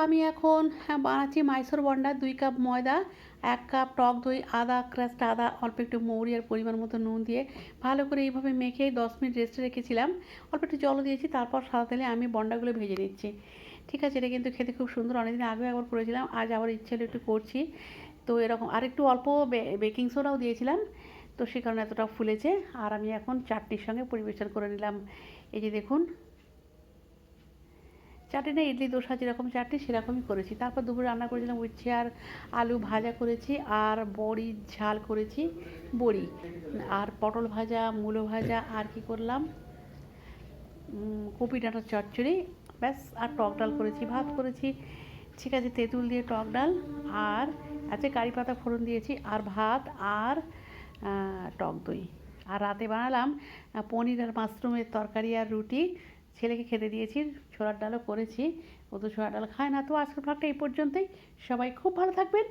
আমি এখন বানাচ্ছি মাইসোর বন্ডা। 2 কাপ ময়দা, 1 কাপ টক দই, আদা, ক্রাশড আদা, অল্প একটু মৌরি আর পরিমাণ মতো নুন দিয়ে ভালো করে এইভাবে মেখে 10 মিনিট রেস্টে রেখেছিলাম। অল্প একটু জলও দিয়েছি, তারপর সাদা তেলে আমি বন্ডাগুলো ভেজে নিচ্ছি। ঠিক আছে, এটা কিন্তু খেতে খুব সুন্দর। অনেকদিন আগেও একবার করেছিলাম, আজ আবার ইচ্ছে হলো একটু করছি। তো এরকম আর একটু অল্প বেকিং সোডাও দিয়েছিলাম, তো সে কারণে এতটা ফুলেছে। আর আমি এখন চাটনির সঙ্গে পরিবেশন করে নিলাম। এই যে দেখুন, চাটনিটা ইডলি দোসা যেরকম চাটনি সেরকমই করেছি। তারপর দুপুরে রান্না করেছিলাম উচ্ছে আর আলু ভাজা করেছি, আর বড়ির ঝাল করেছি, বড়ি আর পটল ভাজা, মূলো ভাজা, আর কি করলাম, কপি ডাঁটার চচ্চড়ি, ব্যাস। আর টক ডাল করেছি, ভাত করেছি। ঠিক আছে, তেঁতুল দিয়ে টক ডাল, আর আছে কারি পাতা ফোড়ন দিয়েছি, আর ভাত, আর টক দই। আর রাতে বানালাম পনির আর মাশরুমের তরকারি আর রুটি। ছেলেকে খেতে দিয়েছি, ছোলার ডালও করেছি। ও তো ছোলার ডাল খায় না। তো আজকের ভাগটা এই পর্যন্তই। সবাই খুব ভালো থাকবেন।